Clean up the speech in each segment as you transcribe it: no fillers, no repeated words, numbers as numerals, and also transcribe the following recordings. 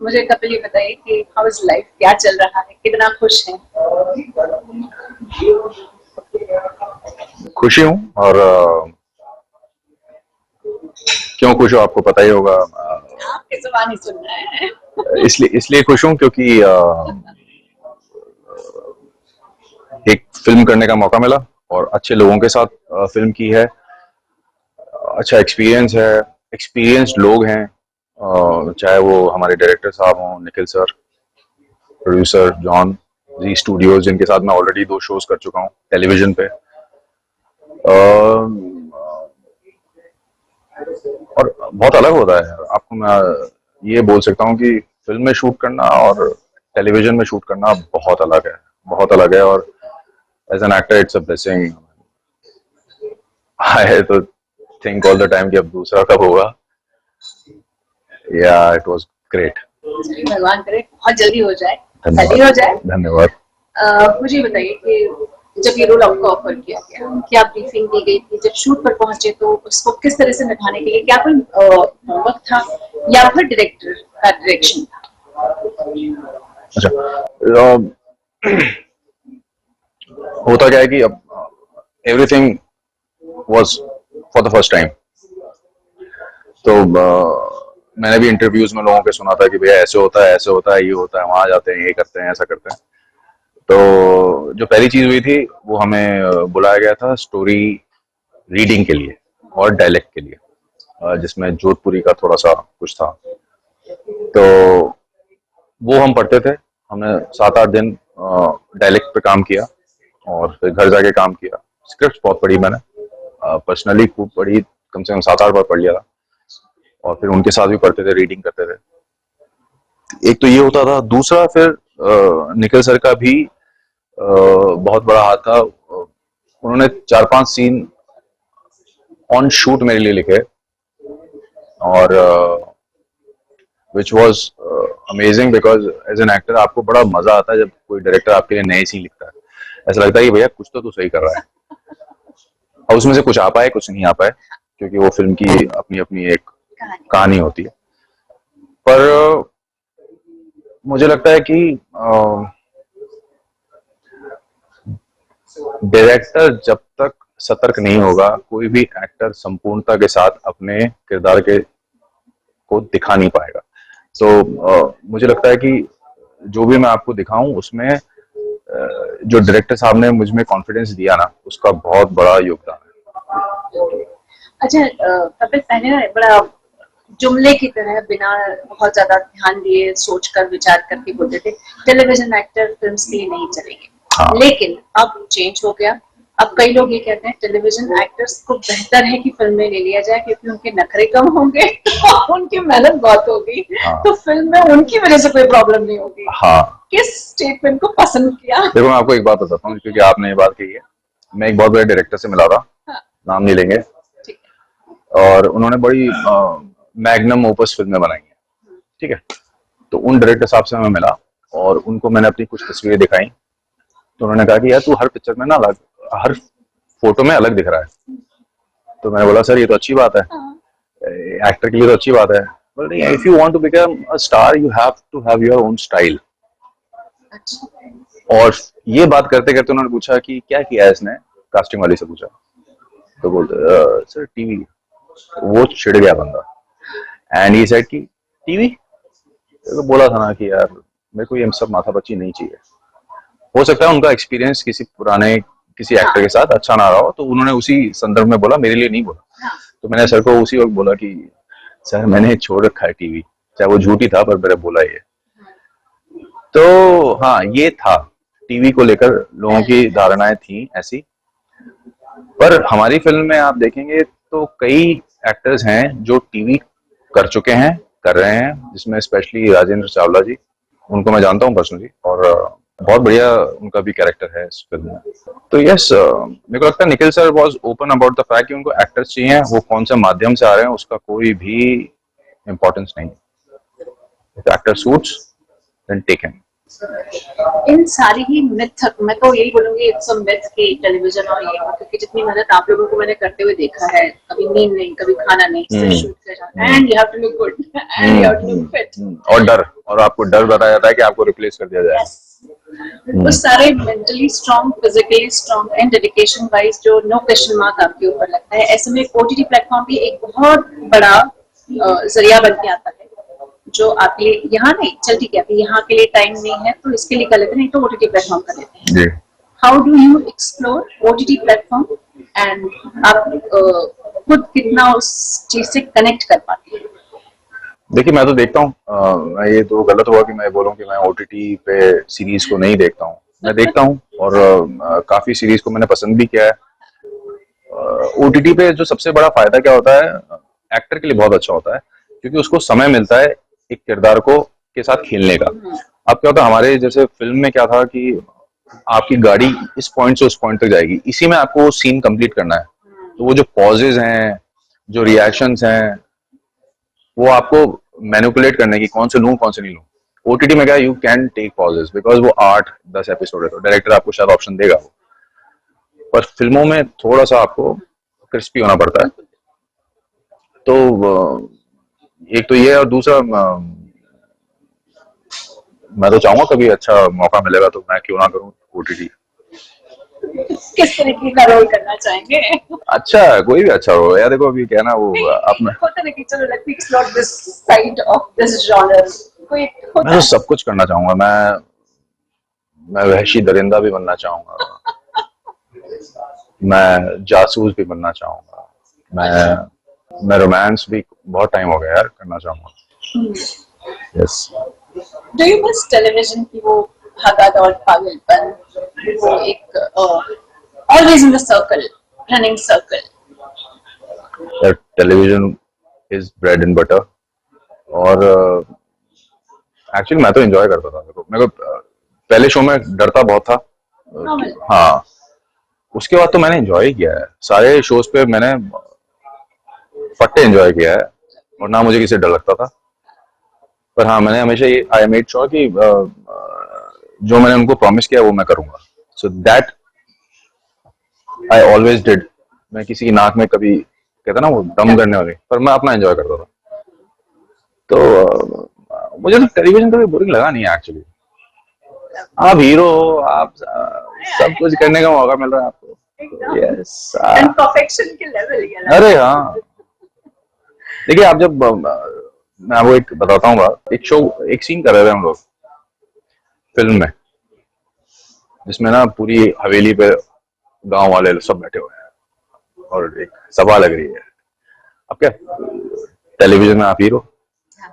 मुझे कपिल ये बताइए कि हाउ इज लाइफ, क्या चल रहा है, कितना खुश हैं? खुशी हूँ। और क्यों खुश हूँ आपको पता ही होगा। आपकी जुबान ही सुन रहे हैं। इसलिए इसलिए खुश हूँ क्योंकि एक फिल्म करने का मौका मिला और अच्छे लोगों के साथ फिल्म की है। अच्छा एक्सपीरियंस है, एक्सपीरियंस्ड लोग हैं, चाहे वो हमारे डायरेक्टर साहब हों, निखिल सर, प्रोड्यूसर जॉन जी स्टूडियोज, जिनके साथ मैं ऑलरेडी 2 शोज कर चुका हूँ टेलीविजन पे। और बहुत अलग होता है। आपको मैं ये बोल सकता हूँ कि फिल्म में शूट करना और टेलीविजन में शूट करना बहुत अलग है, बहुत अलग है। और as an actor it's a blessing. I तो थिंक ऑल द टाइम कि अब दूसरा कब होगा। या इट वाज ग्रेट। चलिए, भगवान करे बहुत जल्दी हो जाए, धन्यवाद। जल्दी हो जाए। धन्यवाद। मुझे बताइए कि जब ये रोल आपको ऑफर किया गया, क्या ब्रीफिंग दी गई थी? जब शूट पर पहुंचे तो उसको किस तरह से निभाने के लिए क्या कोई होमवर्क था या फिर डायरेक्टर का डायरेक्शन था? अच्छा, होता क्या है कि अब everything was for the first time. तो मैंने भी इंटरव्यूज में लोगों के सुना था कि भैया ऐसे होता है, ऐसे होता है, ये होता है, वहां जाते हैं, ये करते हैं, ऐसा करते हैं। तो जो पहली चीज हुई थी वो हमें बुलाया गया था स्टोरी रीडिंग के लिए और डायलेक्ट के लिए, जिसमें जोधपुरी का थोड़ा सा कुछ था। तो वो हम पढ़ते थे। हमने 7-8 दिन डायलेक्ट पे काम किया और फिर घर जाके काम किया। स्क्रिप्ट बहुत पढ़ी मैंने, पर्सनली खूब पढ़ी, कम से कम 7-8 बार पढ़ लिया था। और फिर उनके साथ भी पढ़ते थे, रीडिंग करते थे। एक तो ये होता था। दूसरा फिर निखिल सर का भी बहुत बड़ा हाथ था। उन्होंने 4-5 सीन ऑन शूट मेरे लिए लिखे और which was amazing, because as an actor आपको बड़ा मजा आता है जब कोई डायरेक्टर आपके लिए नए सीन लिखता है। ऐसा लगता है कि भैया कुछ तो तू सही कर रहा है। और उसमें से कुछ आ पाए, कुछ नहीं आ पाए, क्योंकि वो फिल्म की अपनी अपनी एक कहानी होती है। पर मुझे लगता है कि डायरेक्टर जब तक सतर्क नहीं होगा, कोई भी एक्टर संपूर्णता के साथ अपने किरदार के को दिखा नहीं पाएगा। तो मुझे लगता है कि जो भी मैं आपको दिखाऊं उसमें जो डायरेक्टर साहब ने मुझ में कॉन्फिडेंस दिया ना, उसका बहुत बड़ा योगदान है। अच्छा, कपिल पहले ना बड़ा जुमले की तरह बिना बहुत ज्यादा ध्यान दिए सोच कर विचार करके बोलते थे टेलीविजन एक्टर फिल्म्स के लिए नहीं चलेंगे। हाँ। लेकिन अब चेंज हो गया। अब कई लोग ये कहते हैं टेलीविजन एक्टर्स को बेहतर है कि फिल्म में ले लिया जाए क्योंकि उनके नखरे कम होंगे और उनकी मेहनत बहुत होगी। हाँ। तो फिल्म में उनकी वजह से कोई प्रॉब्लम नहीं होगी। हाँ। किस स्टेटमेंट को पसंद किया? देखो मैं आपको एक बात बताता हूँ, क्योंकि आपने ये बात कही है। मैं एक बहुत बड़े डायरेक्टर से मिला था, हाँ। नाम नहीं लेंगे। ठीक है। और उन्होंने बड़ी मैग्नम ओपस फिल्में बनाई हैं, ठीक है। तो उन डायरेक्टर साहब से मैं मिला और उनको मैंने अपनी कुछ तस्वीरें दिखाई। तो उन्होंने कहा कि यार तू हर पिक्चर में ना अलग, हर फोटो में अलग दिख रहा है। तो मैंने बोला सर ये तो अच्छी बात है, एक्टर के लिए तो अच्छी बात है। बोले नहीं, if you want to become a star you have to have your own style. और ये बात करते करते उन्होंने पूछा कि क्या किया है इसने, कास्टिंग वाली से पूछा। तो बोलते सर टीवी। वो चिढ़ गया बंदा एंड ही सेड कि टीवी। तो बोला था ना कि यार मेरे को ये सब माथापच्ची नहीं चाहिए। हो सकता है उनका एक्सपीरियंस किसी पुराने किसी एक्टर के साथ अच्छा ना रहा हो, तो उन्होंने उसी संदर्भ में बोला, मेरे लिए नहीं बोला। तो मैंने सर को उसी वक्त बोला कि सर मैंने छोड़ रखा है टीवी, चाहे वो झूठी था पर मैंने बोला ये। तो हाँ ये था, टीवी को लेकर लोगों की धारणाएं थी ऐसी। पर हमारी फिल्म में आप देखेंगे तो कई एक्टर्स हैं जो टीवी कर चुके हैं, कर रहे हैं, जिसमें स्पेशली राजेंद्र चावला जी, उनको मैं जानता हूँ पर्सनली, और बहुत बढ़िया उनका भी कैरेक्टर है इस फिल्म में। तो यस, मेरे को लगता है Nikhil sir was open about the fact कि उनको एक्टर्स चाहिए, वो कौन से माध्यम से आ रहे हैं उसका कोई भी इम्पोर्टेंस नहीं। If actor suits then take him. इन सारी ही मिथ, मैं तो यही बोलूंगी इट्स अ मिथ कि टेलीविजन और ये, क्योंकि जितनी मेहनत आप लोगों को मैंने करते हुए देखा है, कभी नींद नहीं, कभी खाना नहीं, सिर्फ शूट कर जाना, and you have to look good and you have to look fit. और डर, और आपको डर बताया जाता है कि आपको रिप्लेस कर दिया जाएगा। वो सारे mentally strong, physically strong and dedication wise जो नो क्वेश्चन मार्क आपके ऊपर लगता है, ऐसे में ओटीटी प्लेटफॉर्म भी एक बहुत बड़ा जरिया बन के आता है, जो आपके लिए यहाँ नहीं, चल ठीक है अभी यहाँ के लिए टाइम नहीं है तो इसके लिए कर लेते, नहीं तो ओटीटी प्लेटफॉर्म कर लेते हैं। जी। How do you explore OTT platform and आप खुद कितना उस चीज से कनेक्ट कर पाते हैं? देखिए मैं तो देखता हूँ, मैं ये तो गलत हुआ कि मैं बोलूँ कि मैं ओटीटी पे सीरीज को नहीं देखता हूँ, मैं देखता हूँ और काफी सीरीज को मैंने पसंद भी किया है। ओटीटी पे जो सबसे बड़ा फायदा क्या होता है, एक्टर के लिए बहुत अच्छा होता है क्योंकि उसको समय मिलता है एक किरदार को के साथ खेलने का। अब क्या होता है हमारे जैसे फिल्म में क्या था कि आपकी गाड़ी इस पॉइंट से उस पॉइंट तक जाएगी, इसी में आपको सीन कंप्लीट करना है, तो वो जो पॉजेज हैं, जो रिएक्शंस हैं, वो आपको मैनिपुलेट करने की कौन से लूं कौन से नहीं लूं। ओटीटी में क्या you can take pauses because वो 8-10 एपिसोड है तो डायरेक्टर आपको शायद ऑप्शन देगा वो, पर फिल्मों में थोड़ा सा आपको क्रिस्पी होना पड़ता है। तो एक तो ये है, और दूसरा मैं तो चाहूंगा कभी अच्छा मौका मिलेगा तो मैं क्यों ना करूं ओटीटी। किस तरीके का रोल करना चाहेंगे? अच्छा, कोई भी अच्छा हो यार, देखो अभी क्या है ना वो अपना, होता है कि चलो let me explore this side of this genre, कोई होता मैं तो सब कुछ करना चाहूंगा। मैं वहशी दरिंदा भी बनना चाहूंगा, मैं जासूस भी बनना चाहूंगा, मैं रोमांस भी बहुत टाइम हो गया यार करना चाहूंगा। Yes. Do you miss television की वो भागा-दौड़, पागलपन, वो एक always in the circle, running circle? Television is bread and butter, और एक्चुअली मैं तो एंजॉय करता था। मेरे को पहले शो में डरता बहुत था, हाँ, उसके बाद तो मैंने एंजॉय किया है, सारे शोज पे मैंने फट्टे एंजॉय किया है और ना मुझे किसी डर लगता था। पर हाँ, मैंने हमेशा ये आई मेड श्योर कि जो मैंने उनको प्रॉमिस किया वो मैं करूंगा, so that I always did. मैं किसी की नाक में कभी, कहता ना वो दम करने वाली, पर मैं अपना एंजॉय करता था। तो मुझे तो टेलीविजन कभी बोरिंग लगा नहीं है एक्चुअली। आप हीरो हो, आप सब कुछ करने का मौका मिल रहा है आपको। यस। एंड परफेक्शन के लेवल ये ना। अरे हाँ, देखिए आप जब मैं आपको एक बताता हूँ बात, एक सीन कर रहे थे हम लोग फिल्म में, जिसमें ना पूरी हवेली पे गांव वाले सब बैठे हुए हैं और एक सभा लग रही है। अब क्या, टेलीविजन में आप हीरो,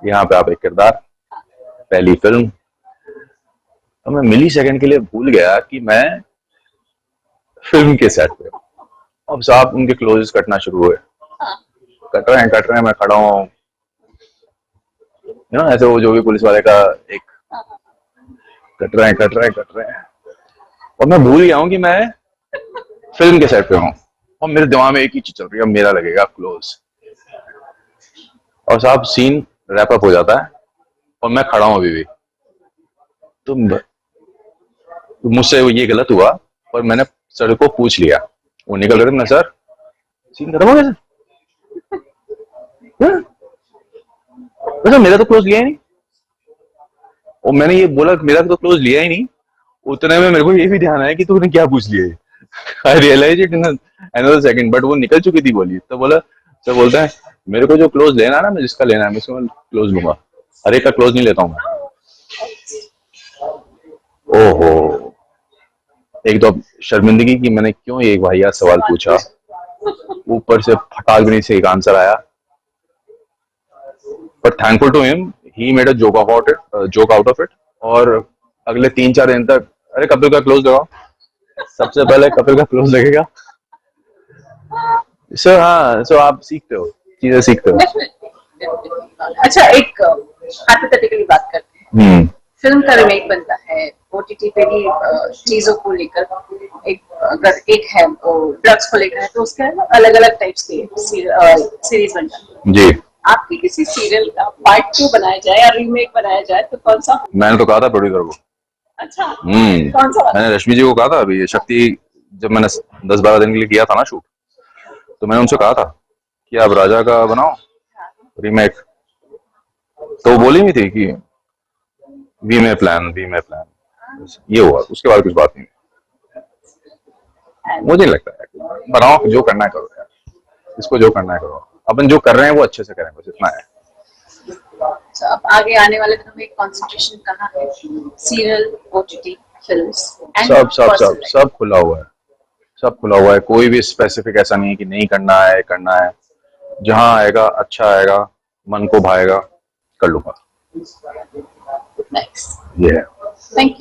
यहाँ पे आप एक किरदार, पहली फिल्म। तो मैं मिली सेकंड के लिए भूल गया कि मैं फिल्म के सेट पे। अब साहब उनके क्लोजेस कटना शुरू हुए, कट रहे हैं, मैं खड़ा हूँ, ऐसे वो जो भी पुलिस वाले का एक कट रहे हैं, और मैं भूल गया हूँ कि मैं फिल्म के सेट पे हूँ और मेरे दिमाग में एक ही चीज चल रही है, मेरा लगेगा क्लोज। और साहब सीन रैप अप हो जाता है और मैं खड़ा हूँ अभी भी। तो मुझसे ये गलत हुआ, पर मैंने सर को पूछ लिया, वो निकल रहे थे ना, सर सीन खत्म हो गया सर, वैसे मेरा तो क्लोज लिया ही नहीं। और मैंने ये बोला मेरा तो क्लोज लिया ही नहीं, उतने में मेरे को ये भी ध्यान आया कि तूने क्या पूछ लिया। I realize it in another second, but वो निकल चुकी थी बोली। तो बोला, सर बोलता है मेरे को जो क्लोज लेना है ना, मैं जिसका लेना है मैं उसको क्लोज लूंगा, हर एक का क्लोज नहीं लेता हूँ मैं। ओहो, एक तो शर्मिंदगी की मैंने क्यों एक वाहियात सवाल पूछा, ऊपर से फटाक भी से एक आंसर आया। But thankful to him, he made a joke out of it. और अगले 3-4 दिन तक, अरे कपिल का क्लोज लगाओ, सबसे पहले कपिल का क्लोज लगेगा। सो हाँ, सो आप सीखते हो, चीजें सीखते हो। अच्छा, एक हाइपोथेटिकली बात करते हैं, फिल्म का रीमेक बनता है, ओटीटी पे भी चीजों को लेकर, अगर एक है ड्रग्स को लेकर है तो उसके अलग अलग टाइप्स के सीरीज बन जाती है जी। आपकी किसी सीरियल का पार्ट 2 बनाया जाए या रीमेक बनाया जाए तो कौन सा? मैंने तो कहा था प्रोड्यूसर को अच्छा, कौन सा वाला? मैंने रश्मि जी को कहा था अभी ये शक्ति, जब मैंने 10-12 दिन के लिए किया था ना शूट, तो मैंने उनसे कहा था कि आप राजा का बनाओ रीमेक, तो वो बोली भी थी कि वी मे प्लान, ये हुआ, उसके बाद कुछ बात नहीं। मुझे नहीं लगता है, बनाओ जो करना है करो यार, इसको जो करना है करो, अपन जो कर रहे हैं वो अच्छे से करें, बस इतना है। तो अब आगे आने वाले दिनों में कंसंट्रेशन कहाँ है? सीरियल, ओटीटी, फिल्म्स एंड सब खुला हुआ है, सब खुला हुआ है, कोई भी स्पेसिफिक ऐसा नहीं है कि नहीं करना है, जहां आएगा अच्छा आएगा, मन को भाएगा, कर लूंगा, नाइस। ये है। थैंक